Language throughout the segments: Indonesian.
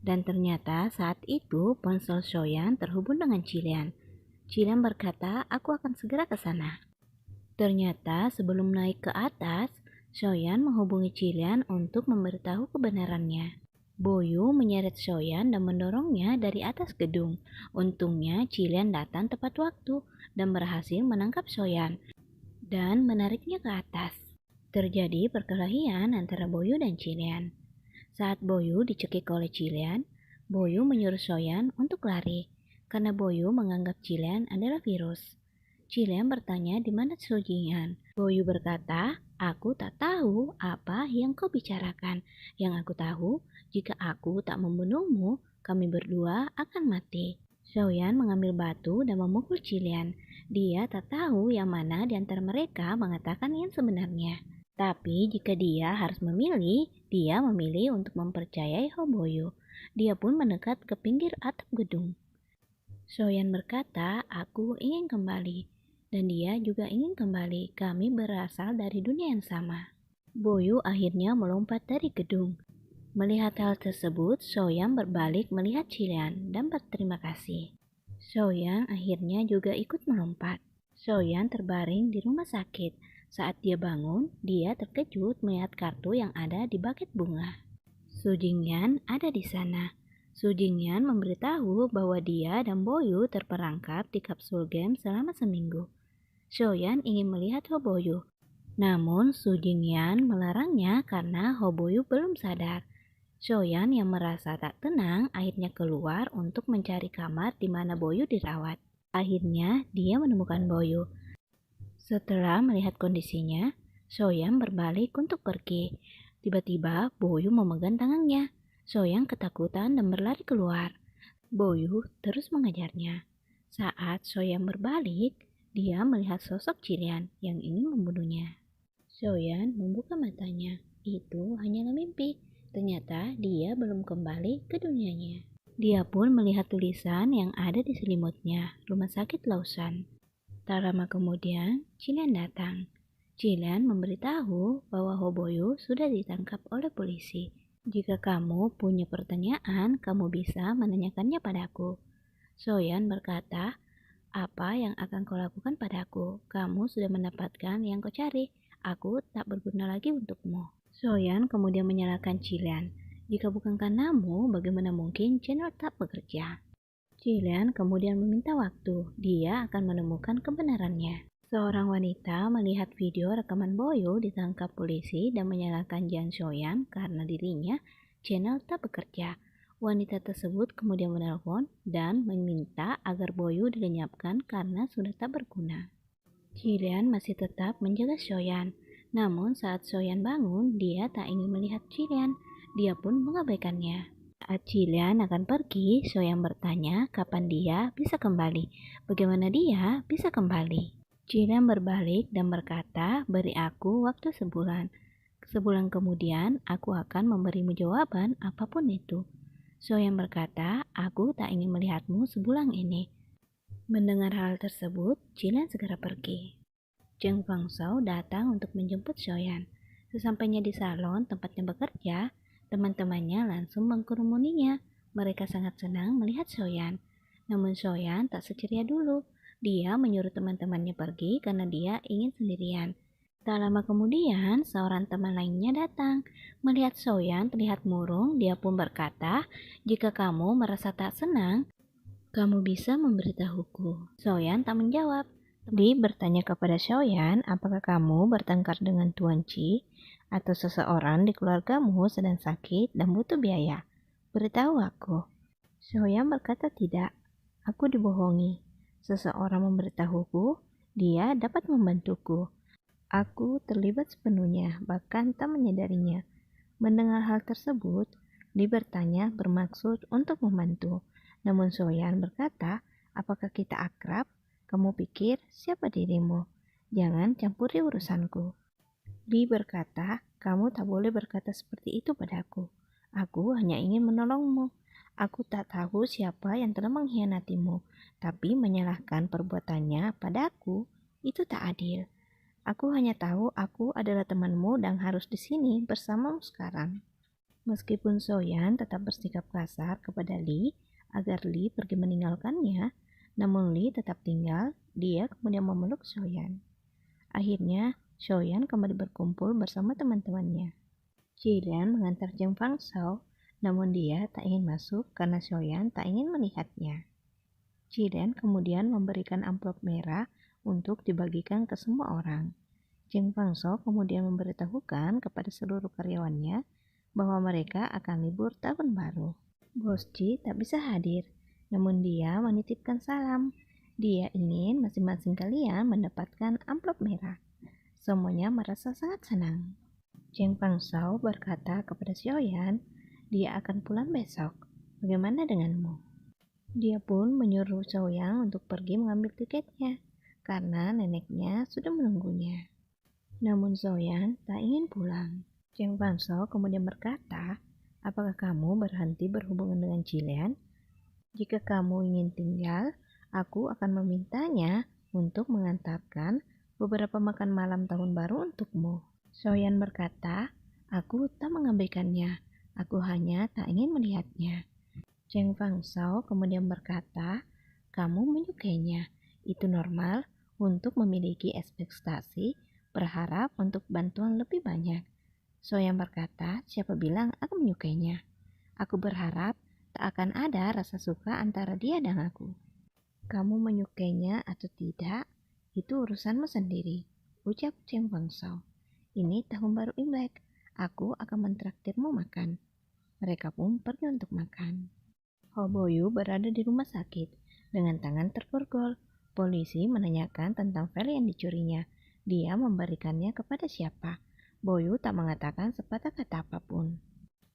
Dan ternyata saat itu ponsel Soyan terhubung dengan Cilian. Cilian berkata, aku akan segera ke sana. Ternyata sebelum naik ke atas, Soyan menghubungi Cilian untuk memberitahu kebenarannya. Boyu menyeret Soyan dan mendorongnya dari atas gedung. Untungnya Cilian datang tepat waktu dan berhasil menangkap Soyan dan menariknya ke atas. Terjadi perkelahian antara Boyu dan Cilian. Saat Boyu dicekik oleh Cilian, Boyu menyuruh Soyan untuk lari karena Boyu menganggap Cilian adalah virus. Cilian bertanya di mana Sujingan. Boyu berkata, aku tak tahu apa yang kau bicarakan. Yang aku tahu, jika aku tak membunuhmu, kami berdua akan mati. Soyan mengambil batu dan memukul Cilian. Dia tak tahu yang mana di antara mereka mengatakan yang sebenarnya. Tapi jika dia harus memilih, dia memilih untuk mempercayai Hoboyo. Dia pun mendekat ke pinggir atap gedung. Soyan berkata, aku ingin kembali. Dan dia juga ingin kembali. Kami berasal dari dunia yang sama. Boyu akhirnya melompat dari gedung. Melihat hal tersebut, Soyan berbalik melihat Cilian dan berterima kasih. Soyan akhirnya juga ikut melompat. Soyan terbaring di rumah sakit. Saat dia bangun, dia terkejut melihat kartu yang ada di buket bunga. Su Jingyan ada di sana. Su Jingyan memberitahu bahwa dia dan Boyu terperangkap di kapsul game selama seminggu. Soyan ingin melihat Hoboyu. Namun Su Jingyan melarangnya karena Hoboyu belum sadar. Soyan yang merasa tak tenang akhirnya keluar untuk mencari kamar di mana Boyu dirawat. Akhirnya dia menemukan Boyu. Setelah melihat kondisinya, Soyan berbalik untuk pergi. Tiba-tiba Boyu memegang tangannya. Soyan ketakutan dan berlari keluar. Boyu terus mengejarnya. Saat Soyan berbalik, dia melihat sosok Cilian yang ingin membunuhnya. Soyan membuka matanya. Itu hanyalah mimpi. Ternyata dia belum kembali ke dunianya. Dia pun melihat tulisan yang ada di selimutnya, Rumah Sakit Lausan. Tak lama kemudian, Cilian datang. Cilian memberitahu bahwa Hoboyu sudah ditangkap oleh polisi. Jika kamu punya pertanyaan, kamu bisa menanyakannya padaku. Soyan berkata, apa yang akan kau lakukan padaku? Kamu sudah mendapatkan yang kau cari. Aku tak berguna lagi untukmu. Soyan kemudian menyalahkan Cilian. Jika bukan karenamu, bagaimana mungkin channel tak bekerja? Cilian kemudian meminta waktu. Dia akan menemukan kebenarannya. Seorang wanita melihat video rekaman Boyo ditangkap polisi dan menyalahkan Jian Soyan karena dirinya channel tak bekerja. Wanita tersebut kemudian menelpon dan meminta agar Boyo dilenyapkan karena sudah tak berguna. Cilian masih tetap menjaga Soyan. Namun saat Soyan bangun, dia tak ingin melihat Cilian. Dia pun mengabaikannya. Saat Cilian akan pergi, Soyan bertanya kapan dia bisa kembali. Bagaimana dia bisa kembali? Cilian berbalik dan berkata, beri aku waktu sebulan. Sebulan kemudian, aku akan memberimu jawaban apapun itu. Soyan berkata, aku tak ingin melihatmu sebulan ini. Mendengar hal tersebut, Cilian segera pergi. Cheng Fangshou datang untuk menjemput Soyan. Sesampainya di salon tempatnya bekerja, teman-temannya langsung mengkerumuninya. Mereka sangat senang melihat Soyan. Namun Soyan tak seceria dulu. Dia menyuruh teman-temannya pergi karena dia ingin sendirian. Tak lama kemudian, seorang teman lainnya datang. Melihat Soyan terlihat murung, dia pun berkata, jika kamu merasa tak senang, kamu bisa memberitahuku. Soyan tak menjawab. Li bertanya kepada Soyan, apakah kamu bertengkar dengan Tuan Chi atau seseorang di keluargamu sedang sakit dan butuh biaya? Beritahu aku. Soyan berkata tidak. Aku dibohongi. Seseorang memberitahuku, dia dapat membantuku. Aku terlibat sepenuhnya, bahkan tak menyadarinya. Mendengar hal tersebut, Li bertanya bermaksud untuk membantu. Namun Soyan berkata, apakah kita akrab? Kamu pikir siapa dirimu? Jangan campuri urusanku. Li berkata, kamu tak boleh berkata seperti itu padaku. Aku hanya ingin menolongmu. Aku tak tahu siapa yang telah mengkhianatimu, tapi menyalahkan perbuatannya padaku itu tak adil. Aku hanya tahu aku adalah temanmu dan harus di sini bersamamu sekarang. Meskipun Soyan tetap bersikap kasar kepada Lee agar Lee pergi meninggalkannya, namun Lee tetap tinggal. Dia kemudian memeluk Soyan. Akhirnya, Soyan kembali berkumpul bersama teman-temannya. Jilian mengantar Jeng Fang Shao, namun dia tak ingin masuk karena Soyan tak ingin melihatnya. Jilian kemudian memberikan amplop merah untuk dibagikan ke semua orang. Jeng Fang Shao kemudian memberitahukan kepada seluruh karyawannya bahwa mereka akan libur tahun baru. Bos Ji tak bisa hadir, namun dia menitipkan salam. Dia ingin masing-masing kalian mendapatkan amplop merah. Semuanya merasa sangat senang. Jeng Fang Shao berkata kepada Xiaoyan, dia akan pulang besok. Bagaimana denganmu? Dia pun menyuruh Xiaoyan untuk pergi mengambil tiketnya, karena neneknya sudah menunggunya. Namun Xiaoyan tak ingin pulang. Jeng Fang Shao kemudian berkata, apakah kamu berhenti berhubungan dengan Jilian? Jika kamu ingin tinggal, aku akan memintanya untuk mengantarkan beberapa makan malam tahun baru untukmu. Xiaoyan berkata, aku tak mengabaikannya, aku hanya tak ingin melihatnya. Jeng Fang Shao kemudian berkata, kamu menyukainya, itu normal untuk memiliki ekspektasi, berharap untuk bantuan lebih banyak. Xiaoyan berkata, siapa bilang aku menyukainya? Aku berharap tak akan ada rasa suka antara dia dan aku. Kamu menyukainya atau tidak, itu urusanmu sendiri, ucap Jeng Fang Shao. Ini tahun baru Imlek, aku akan mentraktirmu makan. Mereka pun pergi untuk makan. Ho Boyu berada di rumah sakit, dengan tangan terborgol. Polisi menanyakan tentang file yang dicurinya. Dia memberikannya kepada siapa? Boyu tak mengatakan sepatah kata apapun.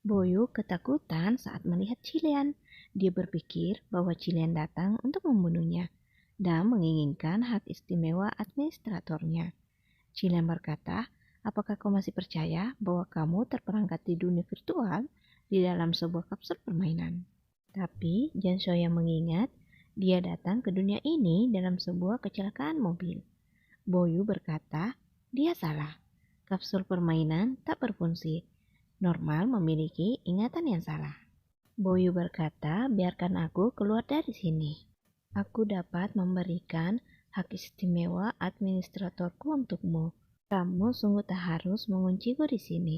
Boyu ketakutan saat melihat Jilian. Dia berpikir bahwa Jilian datang untuk membunuhnya dan menginginkan hak istimewa administratornya. Jilian berkata, apakah kau masih percaya bahwa kamu terperangkap di dunia virtual di dalam sebuah kapsul permainan? Tapi Jan Soya mengingat dia datang ke dunia ini dalam sebuah kecelakaan mobil. Boyu berkata, dia salah. Kapsul permainan tak berfungsi. Normal memiliki ingatan yang salah. Boyu berkata, biarkan aku keluar dari sini. Aku dapat memberikan hak istimewa administratorku untukmu. Kamu sungguh tak harus mengunciku di sini.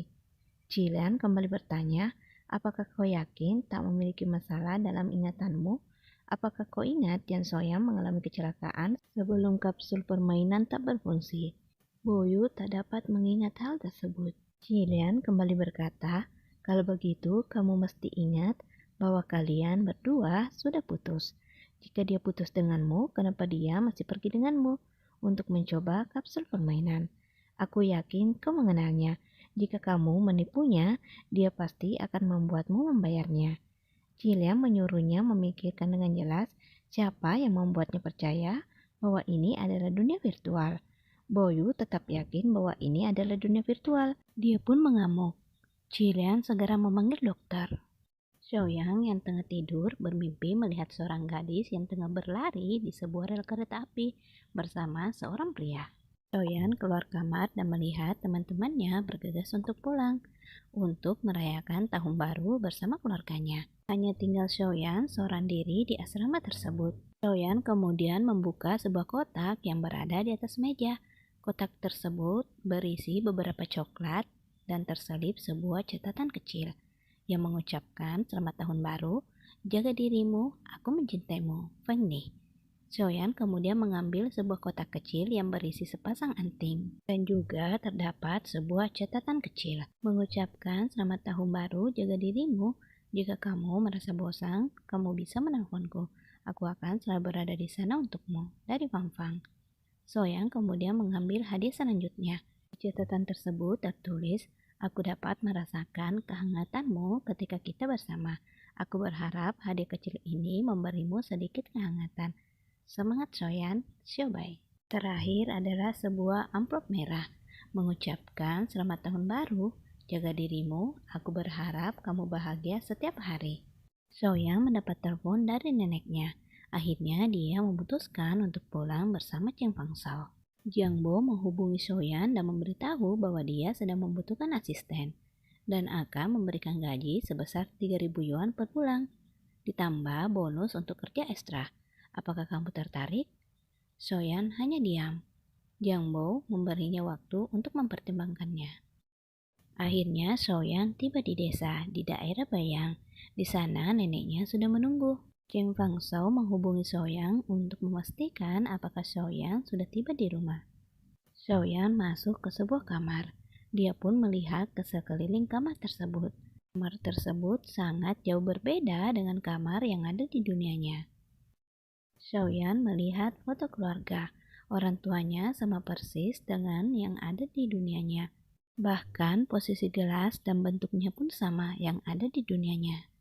Jilian kembali bertanya, apakah kau yakin tak memiliki masalah dalam ingatanmu? Apakah kau ingat Jan Soyang mengalami kecelakaan sebelum kapsul permainan tak berfungsi? Boyu tak dapat mengingat hal tersebut. Jilian kembali berkata, kalau begitu kamu mesti ingat bahwa kalian berdua sudah putus. Jika dia putus denganmu, kenapa dia masih pergi denganmu untuk mencoba kapsul permainan? Aku yakin kau mengenalnya. Jika kamu menipunya, dia pasti akan membuatmu membayarnya. Jilian menyuruhnya memikirkan dengan jelas siapa yang membuatnya percaya bahwa ini adalah dunia virtual. Boyu tetap yakin bahwa ini adalah dunia virtual. Dia pun mengamuk. Jilian segera memanggil dokter. Xiaoyang yang tengah tidur bermimpi melihat seorang gadis yang tengah berlari di sebuah rel kereta api bersama seorang pria. Xiaoyan keluar kamar dan melihat teman-temannya bergegas untuk pulang untuk merayakan tahun baru bersama keluarganya. Hanya tinggal Xiaoyan seorang diri di asrama tersebut. Xiaoyan kemudian membuka sebuah kotak yang berada di atas meja. Kotak tersebut berisi beberapa coklat dan terselip sebuah catatan kecil yang mengucapkan selamat tahun baru, jaga dirimu, aku mencintaimu, Feng Ni. Xiaoyan kemudian mengambil sebuah kotak kecil yang berisi sepasang anting dan juga terdapat sebuah catatan kecil mengucapkan selamat tahun baru, jaga dirimu, jika kamu merasa bosan, kamu bisa menelponku. Aku akan selalu berada di sana untukmu. Dari Fang Fang. Xiaoyan kemudian mengambil hadiah selanjutnya. Di catatan tersebut tertulis, aku dapat merasakan kehangatanmu ketika kita bersama. Aku berharap hadiah kecil ini memberimu sedikit kehangatan. Semangat Xiaoyan, Xiaobai. Terakhir adalah sebuah amplop merah, mengucapkan selamat tahun baru, jaga dirimu, aku berharap kamu bahagia setiap hari. Xiaoyan mendapat telepon dari neneknya. Akhirnya dia memutuskan untuk pulang bersama Cheng Fang Shao. Jiang Bo menghubungi Xiaoyan dan memberitahu bahwa dia sedang membutuhkan asisten. dan akan memberikan gaji sebesar 3.000 yuan per bulan, ditambah bonus untuk kerja ekstra. Apakah kamu tertarik? Soyan hanya diam. Jiang Bo memberinya waktu untuk mempertimbangkannya. Akhirnya Soyan tiba di desa di daerah Bayang. Di sana neneknya sudah menunggu. Cheng Fang Shou menghubungi Soyan untuk memastikan apakah Soyan sudah tiba di rumah. Soyan masuk ke sebuah kamar. Dia pun melihat ke sekeliling kamar tersebut. Kamar tersebut sangat jauh berbeda dengan kamar yang ada di dunianya. Soyan melihat foto keluarga. Orang tuanya sama persis dengan yang ada di dunianya. Bahkan posisi gelas dan bentuknya pun sama yang ada di dunianya.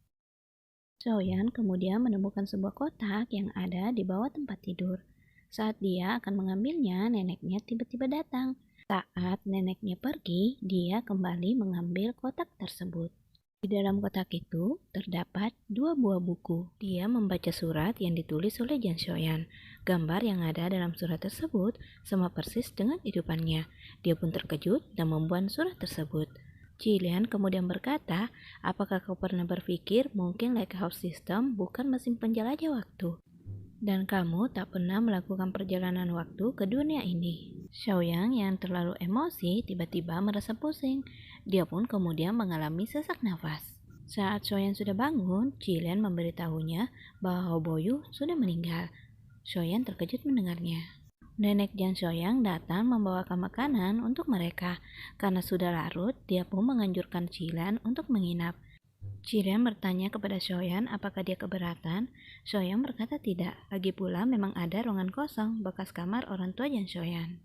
Soyan kemudian menemukan sebuah kotak yang ada di bawah tempat tidur. Saat dia akan mengambilnya, neneknya tiba-tiba datang. Saat neneknya pergi, dia kembali mengambil kotak tersebut. Di dalam kotak itu terdapat 2 buah buku. Dia membaca surat yang ditulis oleh Jan Soyan. Gambar yang ada dalam surat tersebut sama persis dengan kehidupannya. Dia pun terkejut dan membuang surat tersebut. Jilian kemudian berkata, apakah kau pernah berpikir mungkin Lighthouse System bukan mesin penjelajah waktu? Dan kamu tak pernah melakukan perjalanan waktu ke dunia ini. Xiaoyang yang terlalu emosi tiba-tiba merasa pusing. Dia pun kemudian mengalami sesak nafas. Saat Xiaoyang sudah bangun, Jilian memberitahunya bahwa Boyu sudah meninggal. Xiaoyang terkejut mendengarnya. Nenek Jiang Xiaoyang datang membawakan makanan untuk mereka. Karena sudah larut, dia pun menganjurkan Jilian untuk menginap. Jilian bertanya kepada Xiaoyan apakah dia keberatan. Xiaoyan berkata tidak. Lagi pula memang ada ruangan kosong bekas kamar orang tua Jiang Xiaoyan.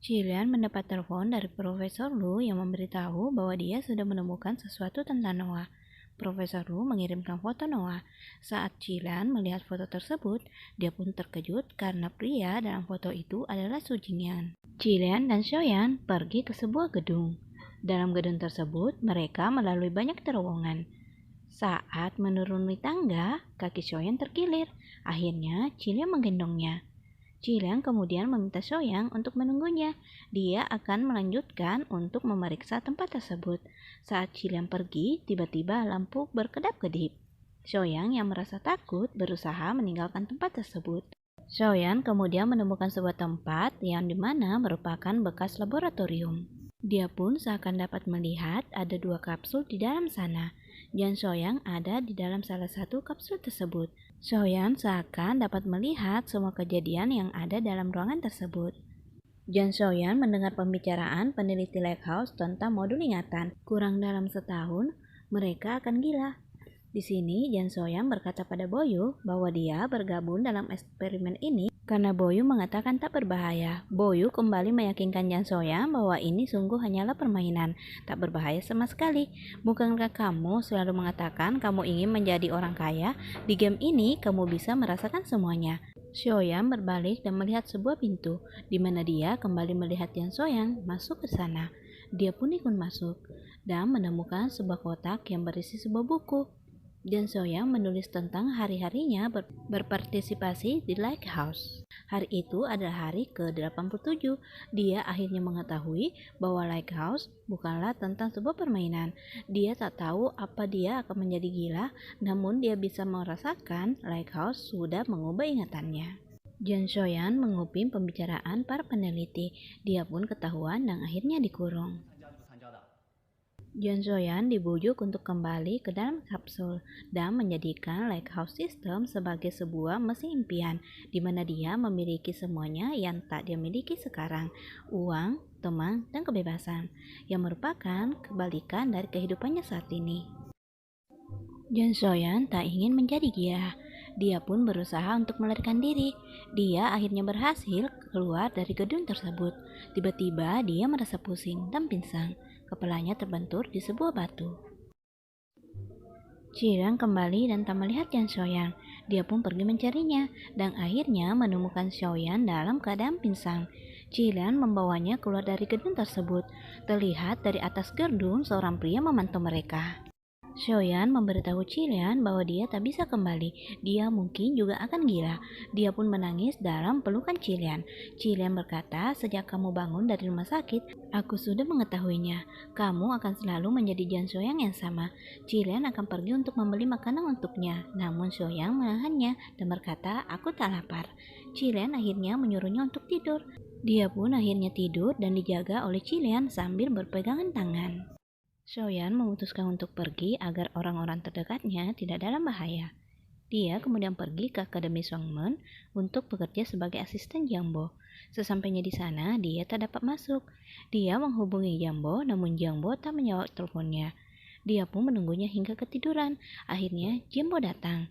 Jilian mendapat telepon dari Profesor Lu yang memberitahu bahwa dia sudah menemukan sesuatu tentang Noah. Profesor Lu mengirimkan foto Noah. Saat Jilian melihat foto tersebut, dia pun terkejut karena pria dalam foto itu adalah Su Jingyan. Jilian dan Xiaoyan pergi ke sebuah gedung. Dalam gedung tersebut, mereka melalui banyak terowongan. Saat menuruni tangga, kaki Xiaoyan terkilir. Akhirnya, Jilian menggendongnya. Jilian kemudian meminta Xiaoyan untuk menunggunya. Dia akan melanjutkan untuk memeriksa tempat tersebut. Saat Jilian pergi, tiba-tiba lampu berkedap-kedip. Xiaoyan yang merasa takut berusaha meninggalkan tempat tersebut. Xiaoyan kemudian menemukan sebuah tempat yang dimana merupakan bekas laboratorium. Dia pun seakan dapat melihat ada 2 kapsul di dalam sana. Jiang Xiaoyang ada di dalam salah satu kapsul tersebut. Xiaoyan seakan dapat melihat semua kejadian yang ada dalam ruangan tersebut. Jiang Xiaoyan mendengar pembicaraan peneliti Lighthouse tentang modul ingatan. Kurang dalam setahun, mereka akan gila. Di sini, Jiang Xiaoyan berkata pada Boyu bahwa dia bergabung dalam eksperimen ini karena Boyu mengatakan tak berbahaya. Boyu kembali meyakinkan Jiang Xiaoyan bahwa ini sungguh hanyalah permainan, tak berbahaya sama sekali. Bukankah kamu selalu mengatakan kamu ingin menjadi orang kaya? Di game ini, kamu bisa merasakan semuanya. Xiaoyan berbalik dan melihat sebuah pintu, di mana dia kembali melihat Jiang Xiaoyan masuk ke sana. Dia pun ikut masuk dan menemukan sebuah kotak yang berisi sebuah buku. Jiang Xiaoyan menulis tentang hari-harinya berpartisipasi di Lighthouse. Hari itu adalah hari ke-87. Dia akhirnya mengetahui bahwa Lighthouse bukanlah tentang sebuah permainan. Dia tak tahu apa dia akan menjadi gila, namun dia bisa merasakan Lighthouse sudah mengubah ingatannya. Jiang Xiaoyan menguping pembicaraan para peneliti. Dia pun ketahuan dan akhirnya dikurung. Jiang Xiaoyan dibujuk untuk kembali ke dalam kapsul dan menjadikan Lighthouse System sebagai sebuah mesin impian, di mana dia memiliki semuanya yang tak dia miliki sekarang, uang, teman, dan kebebasan, yang merupakan kebalikan dari kehidupannya saat ini. Jiang Xiaoyan tak ingin menjadi gila. Dia pun berusaha untuk melarikan diri. Dia akhirnya berhasil keluar dari gedung tersebut. Tiba-tiba dia merasa pusing dan pingsan. Kepalanya terbentur di sebuah batu. Jilian kembali dan tak melihat Jiang Xiaoyan. Dia pun pergi mencarinya dan akhirnya menemukan Xiaoyan dalam keadaan pingsan. Jilian membawanya keluar dari gedung tersebut. Terlihat dari atas gedung seorang pria memantau mereka. Shoyan memberitahu Cilian bahwa dia tak bisa kembali. Dia mungkin juga akan gila. Dia pun menangis dalam pelukan Cilian. Cilian berkata, sejak kamu bangun dari rumah sakit, aku sudah mengetahuinya. Kamu akan selalu menjadi Jan Shoyang yang sama. Cilian akan pergi untuk membeli makanan untuknya. Namun Shoyang menahannya dan berkata, aku tak lapar. Cilian akhirnya menyuruhnya untuk tidur. Dia pun akhirnya tidur dan dijaga oleh Cilian sambil berpegangan tangan. Shoyan memutuskan untuk pergi agar orang-orang terdekatnya tidak dalam bahaya. Dia kemudian pergi ke Akademi Songmen untuk bekerja sebagai asisten Jambo. Sesampainya di sana, dia tak dapat masuk. Dia menghubungi Jambo, namun Jambo tak menjawab teleponnya. Dia pun menunggunya hingga ketiduran. Akhirnya, Jambo datang.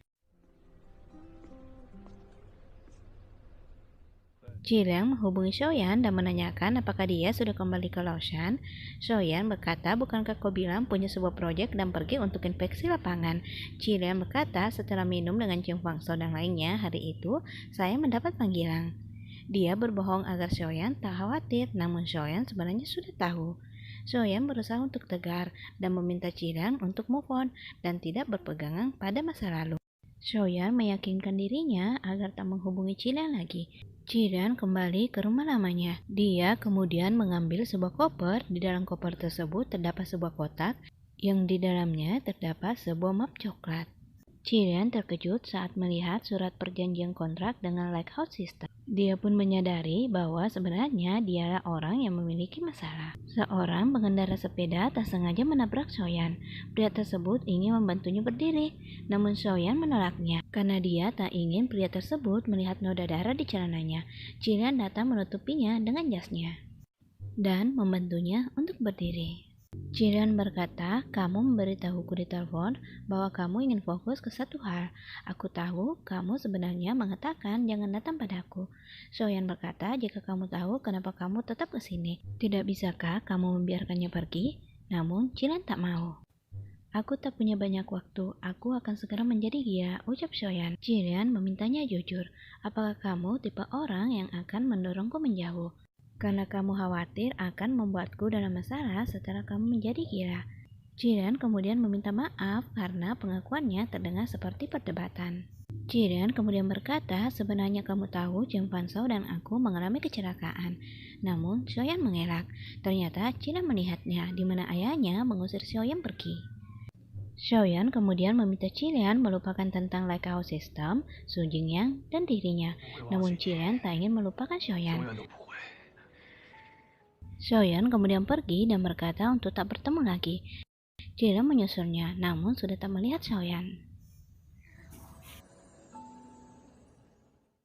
Jiliang menghubungi Shoyan dan menanyakan apakah dia sudah kembali ke Laoshan. Shoyan berkata, bukankah kau bilang punya sebuah proyek dan pergi untuk inspeksi lapangan? Jiliang berkata, setelah minum dengan Ching Fangso dan lainnya hari itu, saya mendapat panggilan. Dia berbohong agar Shoyan tak khawatir, namun Shoyan sebenarnya sudah tahu. Shoyan berusaha untuk tegar dan meminta Jiliang untuk move on dan tidak berpegangan pada masa lalu. Shoyan meyakinkan dirinya agar tak menghubungi Jiliang lagi. Jiran kembali ke rumah lamanya. Dia kemudian mengambil sebuah koper. Di dalam koper tersebut terdapat sebuah kotak yang di dalamnya terdapat sebuah map coklat. Jiran terkejut saat melihat surat perjanjian kontrak dengan Lighthouse System. Dia pun menyadari bahwa sebenarnya dialah orang yang memiliki masalah. Seorang pengendara sepeda tak sengaja menabrak Shoyan. Pria tersebut ingin membantunya berdiri, namun Shoyan menolaknya karena dia tak ingin pria tersebut melihat noda darah di celananya. Jiran datang menutupinya dengan jasnya dan membantunya untuk berdiri. Jiran berkata, kamu memberitahuku di telepon bahwa kamu ingin fokus ke satu hal. Aku tahu kamu sebenarnya mengatakan jangan datang padaku. Shoyan berkata, jika kamu tahu kenapa kamu tetap ke sini, tidak bisakah kamu membiarkannya pergi? Namun Jiran tak mau. Aku tak punya banyak waktu, aku akan segera menjadi gila, ucap Shoyan. Jiran memintanya jujur, apakah kamu tipe orang yang akan mendorongku menjauh? Karena kamu khawatir akan membuatku dalam masalah setelah kamu menjadi gila. Jiran kemudian meminta maaf karena pengakuannya terdengar seperti perdebatan. Jiran kemudian berkata, sebenarnya kamu tahu Cheng Fansao dan aku mengalami kecelakaan. Namun Shoyan mengelak. Ternyata Jiran melihatnya di mana ayahnya mengusir Shoyan pergi. Shoyan kemudian meminta Jiran melupakan tentang Lighthouse System, Su Jingyang, dan dirinya. Namun Jiran tak ingin melupakan Shoyan. Shoyan kemudian pergi dan berkata untuk tak bertemu lagi. Jiran menyusulnya, namun sudah tak melihat Shoyan.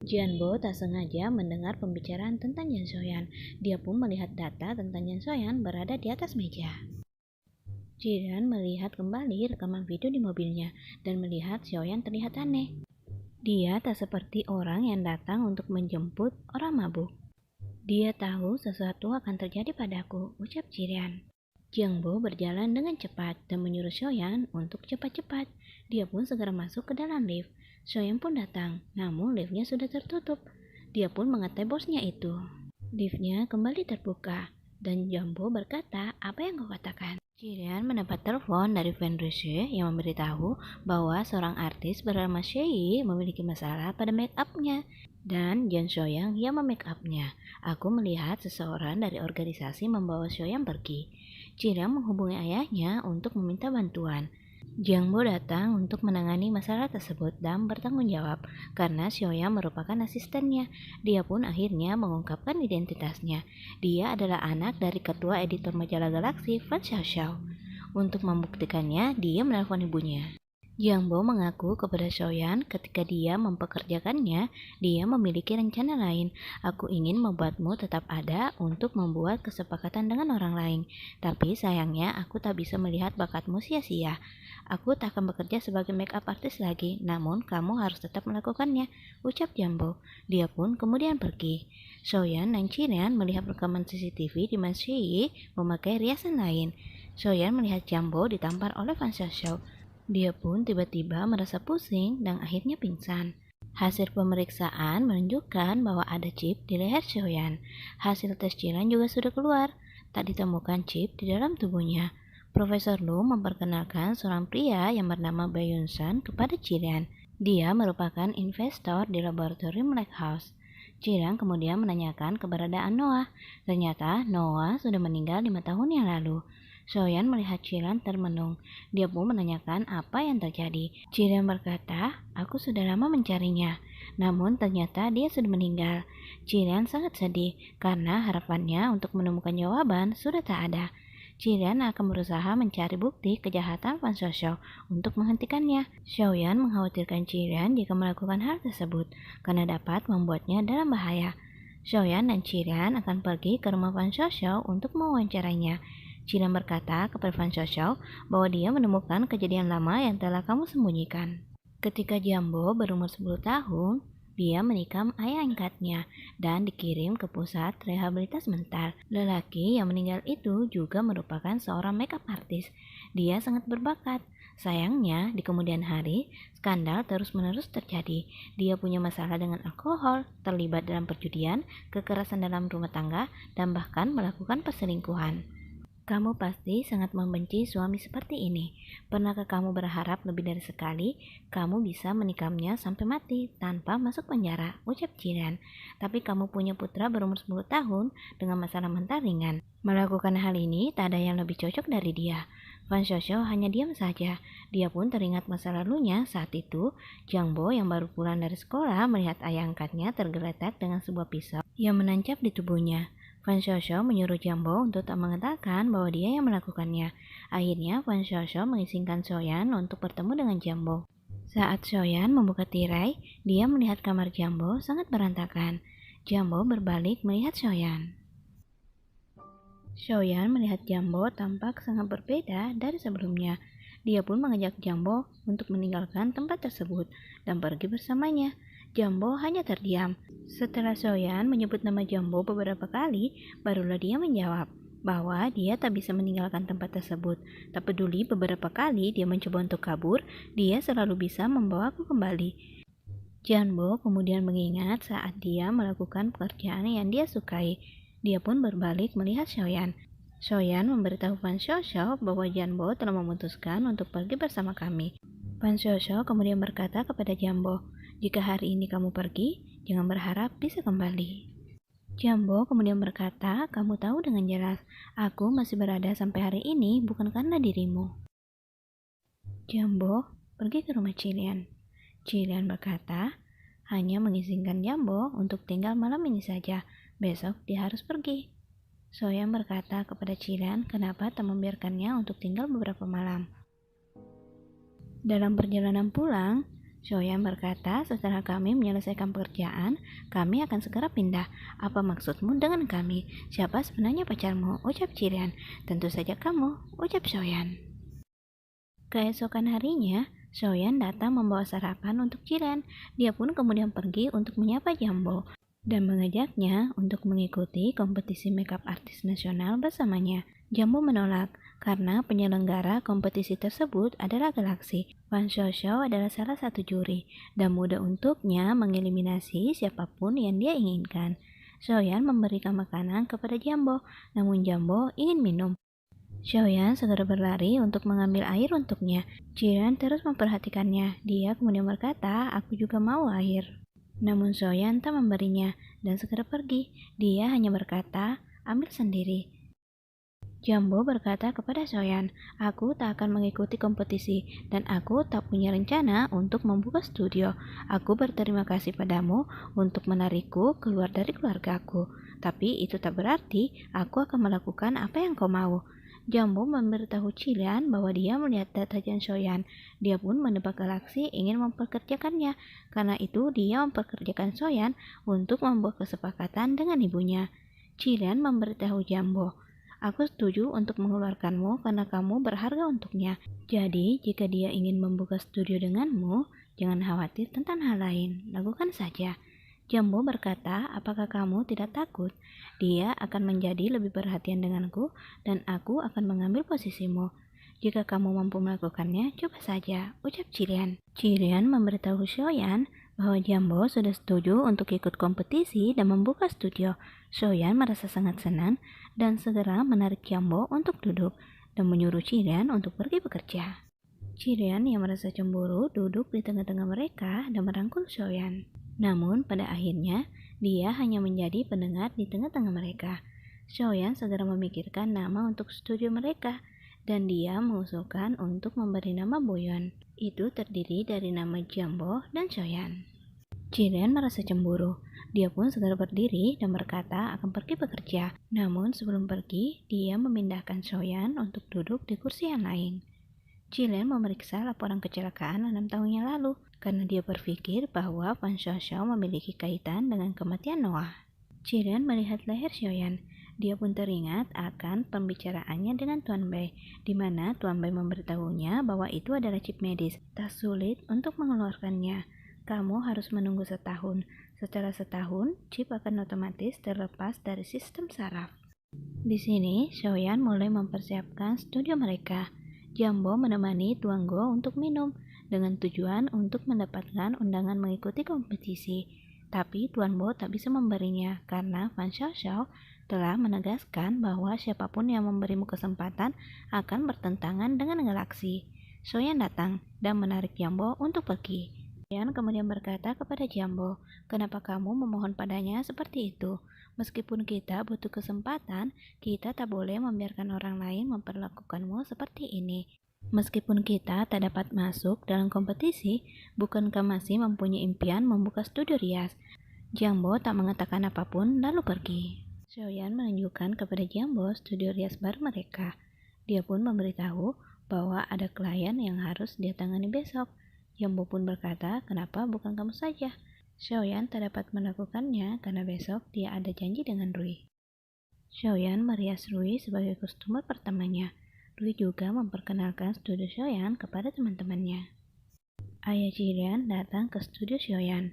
Jianbo tak sengaja mendengar pembicaraan tentang Jan Shoyan. Dia pun melihat data tentang Jan Shoyan berada di atas meja. Jiran melihat kembali rekaman video di mobilnya dan melihat Shoyan terlihat aneh. Dia tak seperti orang yang datang untuk menjemput orang mabuk. Dia tahu sesuatu akan terjadi padaku, ucap Jiran. Jiangbo berjalan dengan cepat dan menyuruh Shoyan untuk cepat-cepat. Dia pun segera masuk ke dalam lift. Shoyan pun datang, namun liftnya sudah tertutup. Dia pun mengetai bosnya itu. Liftnya kembali terbuka, dan Jiangbo berkata, apa yang kau katakan? Jiran mendapat telepon dari Van Rushe yang memberitahu bahwa seorang artis bernama Shei memiliki masalah pada make up-nya. Dan Jan Shoyang yang memake up-nya. Aku melihat seseorang dari organisasi membawa Shoyang pergi. Jiran menghubungi ayahnya untuk meminta bantuan. Jiangbo datang untuk menangani masalah tersebut dan bertanggung jawab karena Shoyang merupakan asistennya. Dia pun akhirnya mengungkapkan identitasnya. Dia adalah anak dari ketua editor majalah Galaxy, Fan Xiaoxiao. Untuk membuktikannya, dia menelpon ibunya. Jiangbo mengaku kepada Shoyan ketika dia mempekerjakannya, dia memiliki rencana lain. Aku ingin membuatmu tetap ada untuk membuat kesepakatan dengan orang lain. Tapi sayangnya aku tak bisa melihat bakatmu sia-sia. Aku tak akan bekerja sebagai make up artist lagi, namun kamu harus tetap melakukannya, ucap Jiangbo. Dia pun kemudian pergi. Shoyan dan Jiran melihat rekaman CCTV di mana Shei memakai riasan lain. Shoyan melihat Jiangbo ditampar oleh Fan Xiaoxiao. Dia pun tiba-tiba merasa pusing dan akhirnya pingsan. Hasil pemeriksaan menunjukkan bahwa ada chip di leher Shoyan. Hasil tes Jiran juga sudah keluar. Tak ditemukan chip di dalam tubuhnya. Profesor Lu memperkenalkan seorang pria yang bernama Bayun-san kepada Jilian. Dia merupakan investor di laboratorium Lighthouse. Jilian kemudian menanyakan keberadaan Noah. Ternyata Noah sudah meninggal 5 tahun yang lalu. Soyan melihat Jilian termenung. Dia pun menanyakan apa yang terjadi. Jilian berkata, aku sudah lama mencarinya. Namun ternyata dia sudah meninggal. Jilian sangat sedih karena harapannya untuk menemukan jawaban sudah tak ada. Jilian akan berusaha mencari bukti kejahatan Fan Shoushou untuk menghentikannya. Xiaoyan mengkhawatirkan Jilian jika melakukan hal tersebut karena dapat membuatnya dalam bahaya. Xiaoyan dan Jilian akan pergi ke rumah Fan Shoushou untuk mewawancarainya. Jilian berkata kepada Fan Shoushou bahwa dia menemukan kejadian lama yang telah kamu sembunyikan. Ketika Jambo berumur 10 tahun, dia menikam ayah angkatnya dan dikirim ke pusat rehabilitasi mental. Lelaki yang meninggal itu juga merupakan seorang makeup artist. Dia sangat berbakat. Sayangnya, di kemudian hari, skandal terus-menerus terjadi. Dia punya masalah dengan alkohol, terlibat dalam perjudian, kekerasan dalam rumah tangga, dan bahkan melakukan perselingkuhan. Kamu pasti sangat membenci suami seperti ini. Pernahkah kamu berharap lebih dari sekali kamu bisa menikamnya sampai mati tanpa masuk penjara? Ucap Jilian. Tapi kamu punya putra berumur 10 tahun dengan masalah mental ringan. Melakukan hal ini tak ada yang lebih cocok dari dia. Fan Shoushou hanya diam saja. Dia pun teringat masa lalunya saat itu. Jangbo yang baru pulang dari sekolah melihat ayah angkatnya tergeletak dengan sebuah pisau yang menancap di tubuhnya. Fan Shoushou menyuruh Jambo untuk tak mengatakan bahwa dia yang melakukannya. Akhirnya Fan Shoushou mengizinkan Soyan untuk bertemu dengan Jambo. Saat Soyan membuka tirai, dia melihat kamar Jambo sangat berantakan. Jambo berbalik melihat Soyan. Soyan melihat Jambo tampak sangat berbeda dari sebelumnya. Dia pun mengajak Jambo untuk meninggalkan tempat tersebut dan pergi bersamanya. Jambo hanya terdiam. Setelah Soyan menyebut nama Jambo beberapa kali, barulah dia menjawab bahwa dia tak bisa meninggalkan tempat tersebut. Tak peduli beberapa kali dia mencoba untuk kabur, dia selalu bisa membawaku kembali. Jambo kemudian mengingat saat dia melakukan pekerjaan yang dia sukai. Dia pun berbalik melihat Soyan. Soyan memberitahu Fan Shoushou bahwa Jambo telah memutuskan untuk pergi bersama kami. Fan Shoushou kemudian berkata kepada Jambo, jika hari ini kamu pergi, jangan berharap bisa kembali. Jambo kemudian berkata, kamu tahu dengan jelas, aku masih berada sampai hari ini bukan karena dirimu. Jambo pergi ke rumah Jilian. Jilian berkata, hanya mengizinkan Jambo untuk tinggal malam ini saja, besok dia harus pergi. Soyan berkata kepada Jilian, kenapa tak membiarkannya untuk tinggal beberapa malam. Dalam perjalanan pulang, Soyan berkata, setelah kami menyelesaikan pekerjaan, kami akan segera pindah. Apa maksudmu dengan kami? Siapa sebenarnya pacarmu? Ucap Jilian. Tentu saja kamu, ucap Soyan. Keesokan harinya, Soyan datang membawa sarapan untuk Jilian. Dia pun kemudian pergi untuk menyapa Jambo dan mengajaknya untuk mengikuti kompetisi makeup artis nasional bersamanya. Jambo menolak karena penyelenggara kompetisi tersebut adalah Galaxy. Fan Shoushou adalah salah satu juri dan mudah untuknya mengeliminasi siapapun yang dia inginkan. Soyan memberikan makanan kepada Jambo, namun Jambo ingin minum. Soyan segera berlari untuk mengambil air untuknya. Jilian terus memperhatikannya. Dia kemudian berkata, aku juga mau air. Namun Soyan tak memberinya dan segera pergi. Dia hanya berkata, ambil sendiri. Jambo berkata kepada Soyan, aku tak akan mengikuti kompetisi dan aku tak punya rencana untuk membuka studio. Aku berterima kasih padamu untuk menarikku keluar dari keluargaku. Tapi itu tak berarti aku akan melakukan apa yang kau mau. Jambo memberitahu Jilian bahwa dia melihat data Jan Soyan. Dia pun menebak Galaxy ingin mempekerjakannya. Karena itu dia mempekerjakan Soyan untuk membuat kesepakatan dengan ibunya. Jilian memberitahu Jambo, aku setuju untuk mengeluarkanmu karena kamu berharga untuknya. Jadi, jika dia ingin membuka studio denganmu, jangan khawatir tentang hal lain. Lakukan saja. Jambo berkata, apakah kamu tidak takut? Dia akan menjadi lebih perhatian denganku dan aku akan mengambil posisimu. Jika kamu mampu melakukannya, coba saja, ucap Jilian. Jilian memberitahu Soyan bahwa Jambo sudah setuju untuk ikut kompetisi dan membuka studio. Soyan merasa sangat senang dan segera menarik Jambo untuk duduk. dan menyuruh Jilian untuk pergi bekerja. Jilian yang merasa cemburu duduk di tengah-tengah mereka dan merangkul Xiaoyan. Namun pada akhirnya dia hanya menjadi pendengar di tengah-tengah mereka. Xiaoyan segera memikirkan nama untuk studio mereka dan dia mengusulkan untuk memberi nama Boyon. Itu terdiri dari nama Jambo dan Xiaoyan. Jilian merasa cemburu. Dia pun segera berdiri dan berkata akan pergi bekerja. Namun sebelum pergi, dia memindahkan Xiaoyan untuk duduk di kursi yang lain. Jilian memeriksa laporan kecelakaan 6 tahun yang lalu karena dia berpikir bahwa Fan Xiaoxiao memiliki kaitan dengan kematian Noah. Jilian melihat leher Xiaoyan. Dia pun teringat akan pembicaraannya dengan Tuan Bai, di mana Tuan Bai memberitahunya bahwa itu adalah chip medis. Tak sulit untuk mengeluarkannya. Kamu harus menunggu setahun. Setelah setahun, chip akan otomatis terlepas dari sistem saraf. Di sini, Xiaoyan mulai mempersiapkan studio mereka. Jambo menemani Tuan Go untuk minum, dengan tujuan untuk mendapatkan undangan mengikuti kompetisi. Tapi Tuan Bo tak bisa memberinya karena Fan Xiaoxiao telah menegaskan bahwa siapapun yang memberimu kesempatan akan bertentangan dengan galaksi. Xiaoyan datang dan menarik Jambo untuk pergi. Xiaoyan kemudian berkata kepada Jambo, kenapa kamu memohon padanya seperti itu? Meskipun kita butuh kesempatan, kita tak boleh membiarkan orang lain memperlakukanmu seperti ini. Meskipun kita tak dapat masuk dalam kompetisi, bukankah masih mempunyai impian membuka studio rias? Jambo tak mengatakan apapun lalu pergi. Xiaoyan menunjukkan kepada Jambo studio rias baru mereka. Dia pun memberitahu bahwa ada klien yang harus dia tangani besok. Jambo pun berkata, kenapa bukan kamu saja? Xiaoyan tak dapat melakukannya karena besok dia ada janji dengan Rui. Xiaoyan merias Rui sebagai customer pertamanya. Rui juga memperkenalkan studio Xiaoyan kepada teman-temannya. Ayah Jilian datang ke studio Xiaoyan.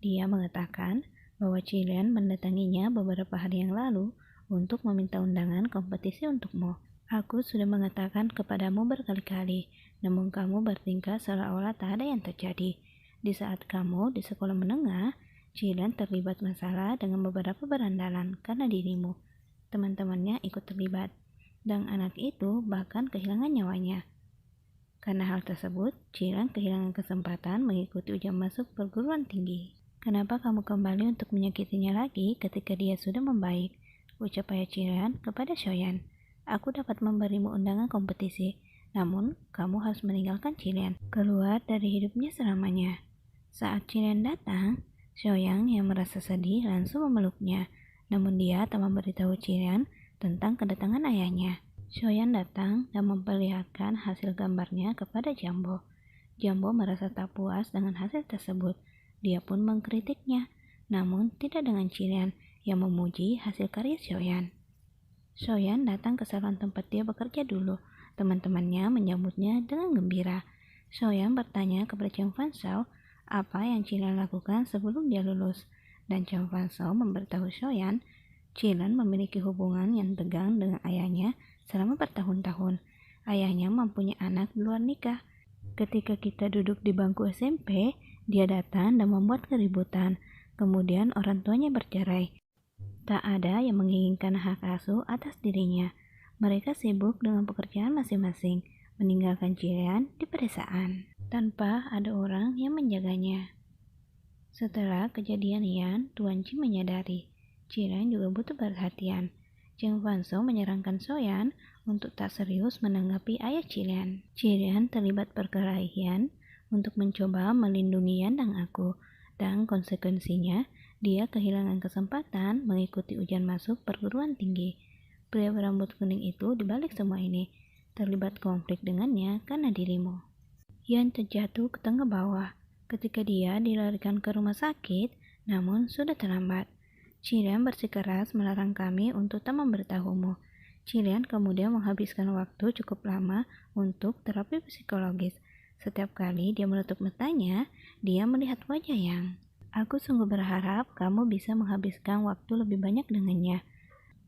Dia mengatakan bahwa Jilian mendatanginya beberapa hari yang lalu untuk meminta undangan kompetisi untukmu. Aku sudah mengatakan kepadamu berkali-kali, namun kamu bertingkah seolah-olah tak ada yang terjadi. Di saat kamu di sekolah menengah, Jilian terlibat masalah dengan beberapa berandalan karena dirimu. Teman-temannya ikut terlibat, dan anak itu bahkan kehilangan nyawanya. Karena hal tersebut, Jilian kehilangan kesempatan mengikuti ujian masuk perguruan tinggi. Kenapa kamu kembali untuk menyakitinya lagi ketika dia sudah membaik? Ucap ayah Jilian kepada Xiaoyan. Aku dapat memberimu undangan kompetisi, namun kamu harus meninggalkan Jilian, keluar dari hidupnya selamanya. Saat Jilian datang, Xiaoyan yang merasa sedih langsung memeluknya, namun dia tak memberitahu Jilian tentang kedatangan ayahnya. Xiaoyan datang dan memperlihatkan hasil gambarnya kepada Jambo. Jambo merasa tak puas dengan hasil tersebut. Dia pun mengkritiknya, namun tidak dengan Jilian yang memuji hasil karya Xiaoyan. Xiaoyan datang ke salon tempat dia bekerja dulu. Teman-temannya menyambutnya dengan gembira. Xiaoyan bertanya kepada Cheng Fanshao apa yang Jilian lakukan sebelum dia lulus. Dan Cheng Fanshao memberitahu Xiaoyan, Jilian memiliki hubungan yang tegang dengan ayahnya selama bertahun-tahun. Ayahnya mempunyai anak di luar nikah. Ketika kita duduk di bangku SMP, dia datang dan membuat keributan. Kemudian orang tuanya bercerai. Tak ada yang menginginkan hak asuh atas dirinya. Mereka sibuk dengan pekerjaan masing-masing, meninggalkan Jilian di pedesaan, tanpa ada orang yang menjaganya. Setelah kejadian Yan, Tuan Ji menyadari, Jilian juga butuh perhatian. Cheng Fanshao menyarankan Xiaoyan untuk tak serius menanggapi ayah Jilian. Jilian terlibat perkelahian untuk mencoba melindungi Yan dan aku, dan konsekuensinya, dia kehilangan kesempatan mengikuti ujian masuk perguruan tinggi. Pria berambut kuning itu dibalik semua ini, terlibat konflik dengannya karena dirimu. Yan terjatuh ke tengah bawah ketika dia dilarikan ke rumah sakit, namun sudah terlambat. Jilian bersikeras melarang kami untuk tak memberitahumu. Jilian kemudian menghabiskan waktu cukup lama untuk terapi psikologis. Setiap kali dia menutup matanya, dia melihat wajah Yang. Aku sungguh berharap kamu bisa menghabiskan waktu lebih banyak dengannya,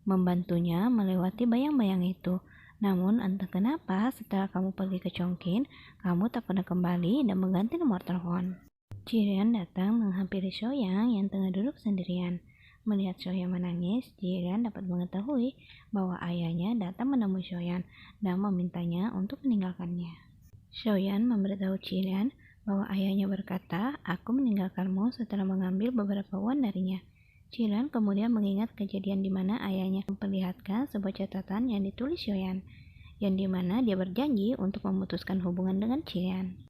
membantunya melewati bayang-bayang itu. Namun entah kenapa setelah kamu pergi ke Chongqing, kamu tak pernah kembali dan mengganti nomor telepon. Jilian datang menghampiri Xiaoyan yang tengah duduk sendirian. Melihat Shoyan menangis, Jiren dapat mengetahui bahwa ayahnya datang menemui Shoyan dan memintanya untuk meninggalkannya. Shoyan memberitahu Jiren bahwa ayahnya berkata, "Aku meninggalkanmu setelah mengambil beberapa uang darinya." Jiren kemudian mengingat kejadian di mana ayahnya memperlihatkan sebuah catatan yang ditulis Shoyan, yang di mana dia berjanji untuk memutuskan hubungan dengan Jiren.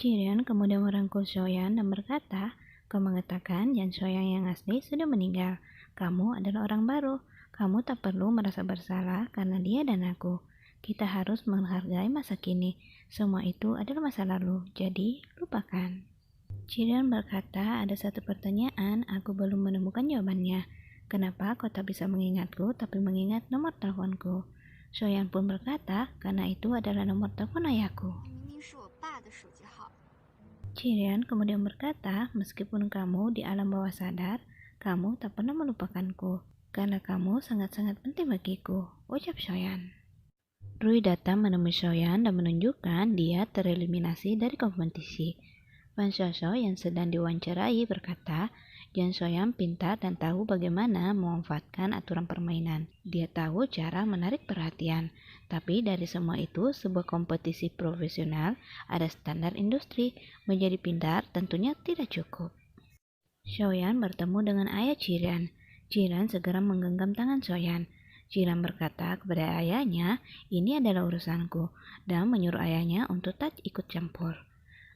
Jiren kemudian merangkul Shoyan dan berkata, "Kau mengatakan Jan Shoyan yang asli sudah meninggal. Kamu adalah orang baru. Kamu tak perlu merasa bersalah karena dia dan aku. Kita harus menghargai masa kini. Semua itu adalah masa lalu, jadi lupakan." Jiren berkata, "Ada satu pertanyaan, aku belum menemukan jawabannya. Kenapa kau tak bisa mengingatku tapi mengingat nomor teleponku?" Shoyan pun berkata, "Karena itu adalah nomor telepon ayahku." Jiren kemudian berkata, "Meskipun kamu di alam bawah sadar, kamu tak pernah melupakanku, karena kamu sangat-sangat penting bagiku," ucap Shoyan. Rui datang menemui Shoyan dan menunjukkan dia tereliminasi dari kompetisi. Fan Xiaoxiao yang sedang diwawancarai berkata, Jan Shoyan pintar dan tahu bagaimana memanfaatkan aturan permainan. Dia tahu cara menarik perhatian. Tapi dari semua itu, sebuah kompetisi profesional ada standar industri. Menjadi pintar tentunya tidak cukup. Shoyan bertemu dengan ayah Jiren. Jiren segera menggenggam tangan Shoyan. Jiren berkata kepada ayahnya, "Ini adalah urusanku," dan menyuruh ayahnya untuk tak ikut campur.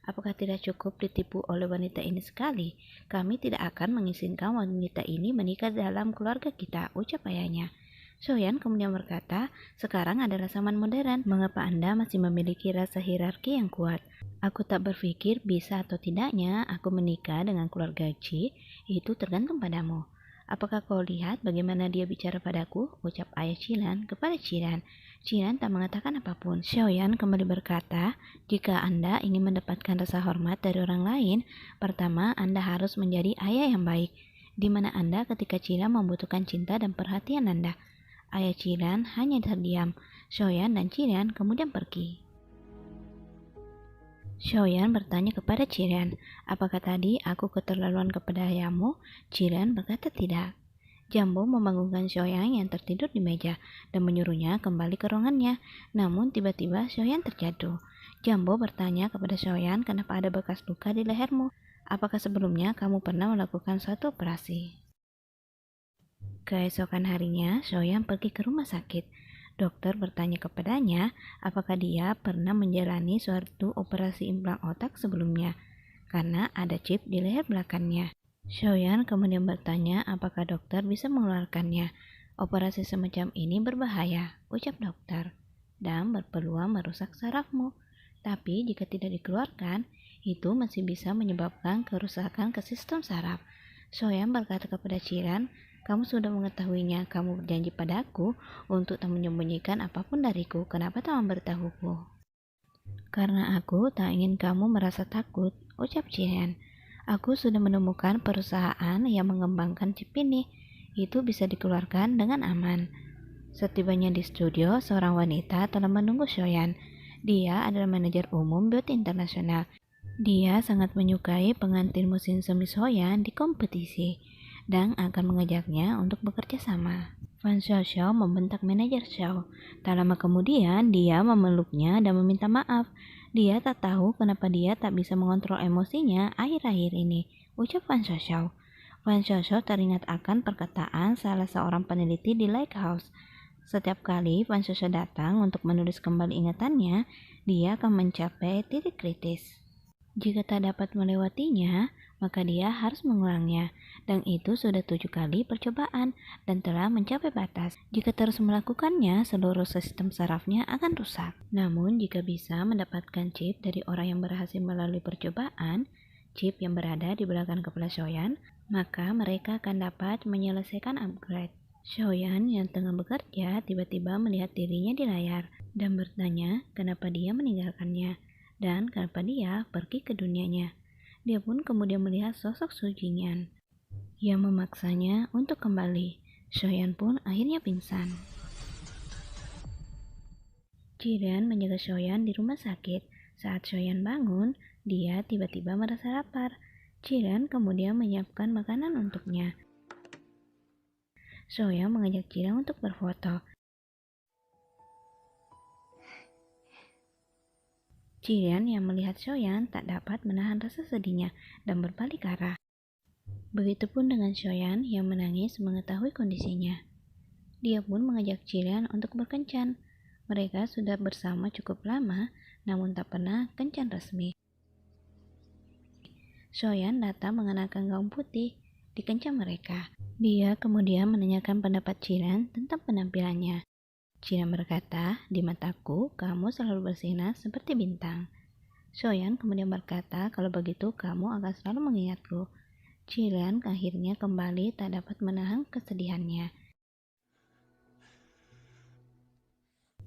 "Apakah tidak cukup ditipu oleh wanita ini sekali? Kami tidak akan mengizinkan wanita ini menikah dalam keluarga kita," ucap ayahnya. Shoyan kemudian berkata, "Sekarang adalah zaman modern. Mengapa Anda masih memiliki rasa hierarki yang kuat? Aku tak berpikir bisa atau tidaknya aku menikah dengan keluarga Ji, itu tergantung padamu. Apakah kau lihat bagaimana dia bicara padaku?" ucap ayah Jiren kepada Jiren. Jiren tak mengatakan apapun. Shoyan kembali berkata, "Jika Anda ingin mendapatkan rasa hormat dari orang lain, pertama Anda harus menjadi ayah yang baik, di mana Anda ketika Jiren membutuhkan cinta dan perhatian Anda." Ayah Jiren hanya terdiam. Shoyan dan Jiren kemudian pergi. Shoyan bertanya kepada Jiren, "Apakah tadi aku keterlaluan kepada ayahmu?" Jiren berkata tidak. Jambo membangunkan Shoyan yang tertidur di meja dan menyuruhnya kembali ke ruangannya. Namun tiba-tiba Shoyan terjatuh. Jambo bertanya kepada Shoyan, "Kenapa ada bekas luka di lehermu? Apakah sebelumnya kamu pernah melakukan suatu operasi?" Keesokan harinya, Shoyan pergi ke rumah sakit. Dokter bertanya kepadanya apakah dia pernah menjalani suatu operasi implan otak sebelumnya, karena ada chip di leher belakangnya. Shoyan kemudian bertanya apakah dokter bisa mengeluarkannya. "Operasi semacam ini berbahaya," ucap dokter, "dan berpeluang merusak sarafmu. Tapi jika tidak dikeluarkan, itu masih bisa menyebabkan kerusakan ke sistem saraf." Shoyan berkata kepada Jiren, "Kamu sudah mengetahuinya. Kamu berjanji padaku untuk tak menyembunyikan apapun dariku. Kenapa tak memberitahuku?" "Karena aku tak ingin kamu merasa takut," ucap Jiren. "Aku sudah menemukan perusahaan yang mengembangkan chip ini. Itu bisa dikeluarkan dengan aman." Setibanya di studio, seorang wanita telah menunggu Shoyan. Dia adalah manajer umum Beauty Internasional. Dia sangat menyukai pengantin musim semi Shoyan di kompetisi dan akan mengajaknya untuk bekerja sama. Fan Xiaoxiao membentak manajer Xiao. Tak lama kemudian, dia memeluknya dan meminta maaf. Dia tak tahu kenapa dia tak bisa mengontrol emosinya akhir-akhir ini, ucap Fan Xiaoxiao. Fan Xiaoxiao teringat akan perkataan salah seorang peneliti di Lighthouse. Setiap kali Fan Xiaoxiao datang untuk menulis kembali ingatannya, dia akan mencapai titik kritis. Jika tak dapat melewatinya, maka dia harus mengulangnya, dan itu sudah 7 kali percobaan dan telah mencapai batas. Jika terus melakukannya, seluruh sistem sarafnya akan rusak. Namun, jika bisa mendapatkan chip dari orang yang berhasil melalui percobaan, chip yang berada di belakang kepala Shoyan, maka mereka akan dapat menyelesaikan upgrade. Shoyan yang tengah bekerja tiba-tiba melihat dirinya di layar dan bertanya kenapa dia meninggalkannya dan kenapa dia pergi ke dunianya. Dia pun kemudian melihat sosok Su Jingyan yang memaksanya untuk kembali. Shoyan pun akhirnya pingsan. Jiren menjaga Shoyan di rumah sakit. Saat Shoyan bangun, dia tiba-tiba merasa lapar. Jiren kemudian menyiapkan makanan untuknya. Soya mengajak Jiren untuk berfoto. Jiren yang melihat Soyan tak dapat menahan rasa sedihnya dan berbalik arah. Begitupun dengan Soyan yang menangis mengetahui kondisinya. Dia pun mengajak Jiren untuk berkencan. Mereka sudah bersama cukup lama, namun tak pernah kencan resmi. Soyan datang mengenakan gaun putih di kencan mereka. Dia kemudian menanyakan pendapat Jiren tentang penampilannya. Jiren berkata, "Di mataku, kamu selalu bersinar seperti bintang." Soyan kemudian berkata, "Kalau begitu, kamu akan selalu mengingatku." Jiren akhirnya kembali tak dapat menahan kesedihannya.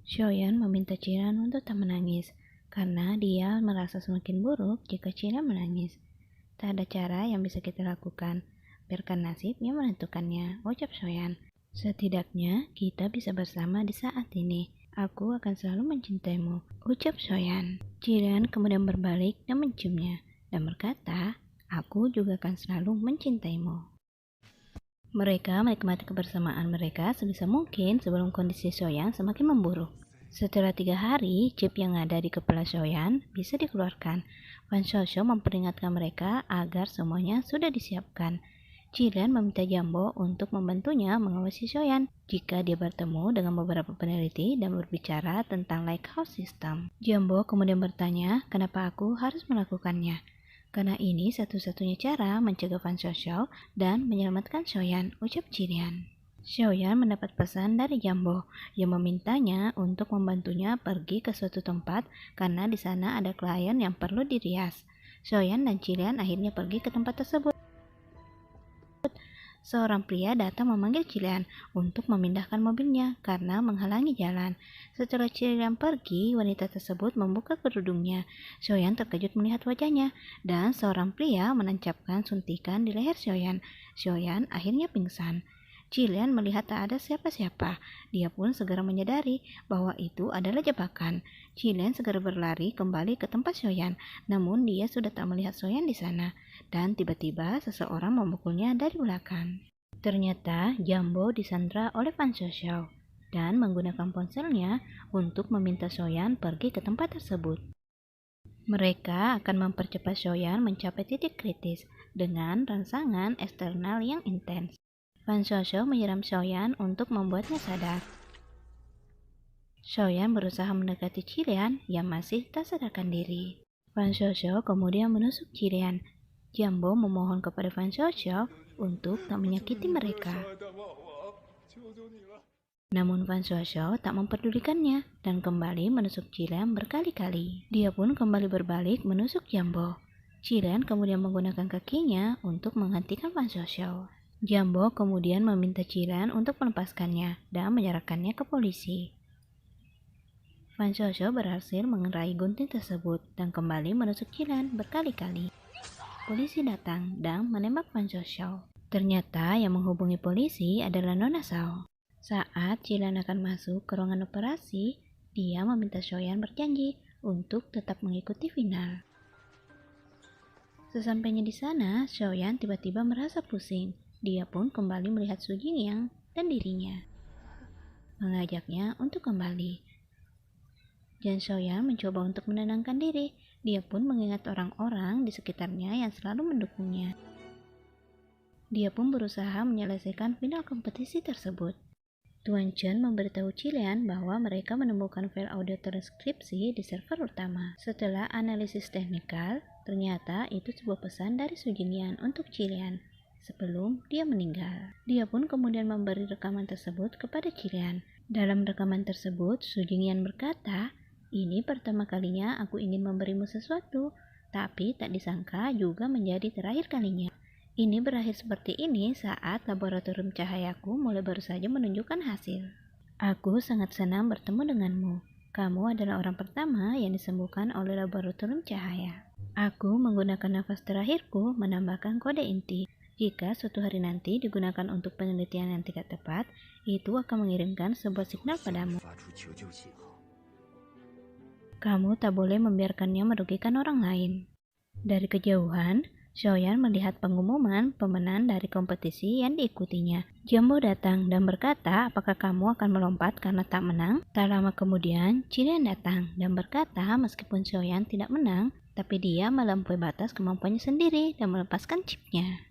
Soyan meminta Jiren untuk tak menangis, karena dia merasa semakin buruk jika Jiren menangis. Tak ada cara yang bisa kita lakukan, biarkan nasib yang menentukannya, ucap Soyan. Setidaknya kita bisa bersama di saat ini. Aku akan selalu mencintaimu, ucap Soyan. Jiren kemudian berbalik dan menciumnya, dan berkata, "Aku juga akan selalu mencintaimu." Mereka menikmati kebersamaan mereka sebisa mungkin sebelum kondisi Soyan semakin memburuk. Setelah 3 hari, chip yang ada di kepala Soyan bisa dikeluarkan. Fan Shosho memperingatkan mereka agar semuanya sudah disiapkan. Jiren meminta Jambo untuk membantunya mengawasi Soyan jika dia bertemu dengan beberapa peneliti dan berbicara tentang Lighthouse System. Jambo kemudian bertanya, "Kenapa aku harus melakukannya?" "Karena ini satu-satunya cara mencegah Fan Shosho dan menyelamatkan Soyan," ucap Jiren. Soyan mendapat pesan dari Jambo yang memintanya untuk membantunya pergi ke suatu tempat karena di sana ada klien yang perlu dirias. Soyan dan Jiren akhirnya pergi ke tempat tersebut. Seorang pria datang memanggil Jiren untuk memindahkan mobilnya karena menghalangi jalan. Setelah Jiren pergi, wanita tersebut membuka kerudungnya. Soyan terkejut melihat wajahnya, dan seorang pria menancapkan suntikan di leher Soyan. Soyan akhirnya pingsan. Jiren melihat tak ada siapa-siapa. Dia pun segera menyadari bahwa itu adalah jebakan. Jiren segera berlari kembali ke tempat Soyan, namun dia sudah tak melihat Soyan di sana. Dan tiba-tiba seseorang memukulnya dari belakang. Ternyata Jambo disandra oleh Fan Shosho dan menggunakan ponselnya untuk meminta Soyan pergi ke tempat tersebut. Mereka akan mempercepat Soyan mencapai titik kritis dengan rangsangan eksternal yang intens. Fan Shosho menyiram Soyan untuk membuatnya sadar. Soyan berusaha mendekati Jiren yang masih tak sadarkan diri. Fan Shosho kemudian menusuk Jiren. Jambo memohon kepada Fan Shosho untuk tak menyakiti mereka. Namun Fan Shosho tak memperdulikannya dan kembali menusuk Jiren berkali-kali. Dia pun kembali berbalik menusuk Jambo. Jiren kemudian menggunakan kakinya untuk menghentikan Fan Shosho. Jambo kemudian meminta Jiren untuk melepaskannya dan menyerahkannya ke polisi. Fan Shosho berhasil mengerai gunting tersebut dan kembali menusuk Jiren berkali-kali. Polisi datang dan menembak Fan Shosho. Ternyata yang menghubungi polisi adalah Nona Sao. Saat Jiren akan masuk ke ruangan operasi, dia meminta Soyan berjanji untuk tetap mengikuti final. Sesampainya di sana, Soyan tiba-tiba merasa pusing. Dia pun kembali melihat Su Jingyang dan dirinya, mengajaknya untuk kembali. Jan Soyan mencoba untuk menenangkan diri. Dia pun mengingat orang-orang di sekitarnya yang selalu mendukungnya. Dia pun berusaha menyelesaikan final kompetisi tersebut. Tuan Chen memberitahu Chilean bahwa mereka menemukan file audio transkripsi di server utama. Setelah analisis teknikal, ternyata itu sebuah pesan dari Su Jingyang untuk Chilean sebelum dia meninggal. Dia pun kemudian memberi rekaman tersebut kepada Chilean. Dalam rekaman tersebut, Su Jingyang berkata, "Ini pertama kalinya aku ingin memberimu sesuatu, tapi tak disangka juga menjadi terakhir kalinya. Ini berakhir seperti ini saat laboratorium cahayaku mulai baru saja menunjukkan hasil. Aku sangat senang bertemu denganmu. Kamu adalah orang pertama yang disembuhkan oleh laboratorium cahaya. Aku menggunakan nafas terakhirku menambahkan kode inti. Jika suatu hari nanti digunakan untuk penelitian yang tidak tepat, itu akan mengirimkan sebuah signal padamu. Kamu tak boleh membiarkannya merugikan orang lain." Dari kejauhan, Xiaoyan melihat pengumuman pemenang dari kompetisi yang diikutinya. Jumbo datang dan berkata, apakah kamu akan melompat karena tak menang? Tak lama kemudian, Jilian datang dan berkata meskipun Xiaoyan tidak menang, tapi dia melampaui batas kemampuannya sendiri dan melepaskan chipnya.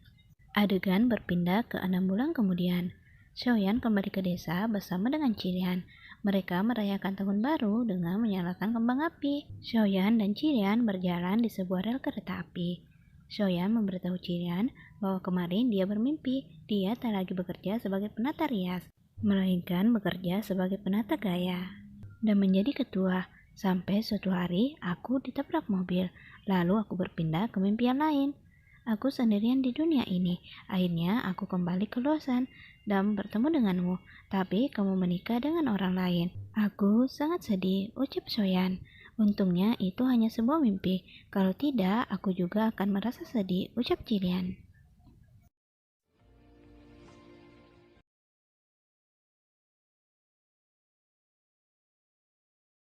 Adegan berpindah ke 6 bulan kemudian. Xiaoyan kembali ke desa bersama dengan Jilian. Mereka merayakan tahun baru dengan menyalakan kembang api. Xiaoyan dan Jilian berjalan di sebuah rel kereta api. Xiaoyan memberitahu Jilian bahwa kemarin dia bermimpi dia tak lagi bekerja sebagai penata rias, melainkan bekerja sebagai penata gaya dan menjadi ketua. Sampai suatu hari aku ditabrak mobil, lalu aku berpindah ke mimpi yang lain. Aku sendirian di dunia ini. Akhirnya aku kembali ke Lausanne dan bertemu denganmu, tapi kamu menikah dengan orang lain. Aku sangat sedih, ucap Xiaoyan. Untungnya itu hanya sebuah mimpi. Kalau tidak, aku juga akan merasa sedih, ucap Jilian.